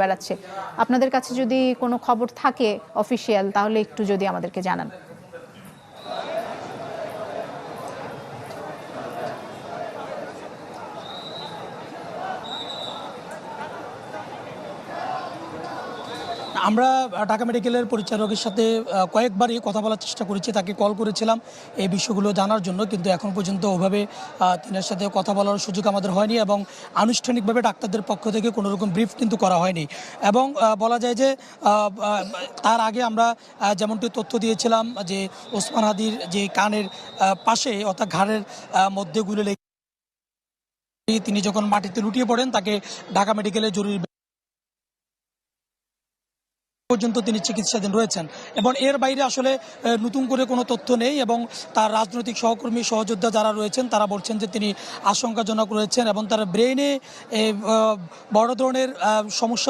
বেড়াচ্ছে। আপনাদের কাছে যদি কোনো খবর থাকে অফিসিয়াল তাহলে একটু যদি আমাদেরকে জানান। আমরা ঢাকা মেডিকেলের পরিচালকের সাথে কয়েকবারই কথা বলার চেষ্টা করেছি, তাকে কল করেছিলাম এই বিষয়গুলো জানার জন্য, কিন্তু এখন পর্যন্ত ওভাবে তিনার সাথে কথা বলার সুযোগ আমাদের হয়নি এবং আনুষ্ঠানিকভাবে ডাক্তারদের পক্ষ থেকে কোনো রকম ব্রিফ কিন্তু করা হয়নি। এবং বলা যায় যে তার আগে আমরা যেমনটি তথ্য দিয়েছিলাম যে ওসমান হাদির যে কানের পাশে অর্থাৎ ঘাড়ের মধ্যে গুলো লেগে তিনি যখন মাটিতে লুটিয়ে পড়েন তাকে ঢাকা মেডিকেলের জরুরি পর্যন্ত তিনি চিকিৎসাধীন রয়েছেন এবং এর বাইরে আসলে নতুন করে কোনো তথ্য নেই। এবং তার রাজনৈতিক সহকর্মী সহযোদ্ধা যারা রয়েছেন তারা বলছেন যে তিনি আশঙ্কাজনক রয়েছেন এবং তার ব্রেইনে বড় ধরনের সমস্যা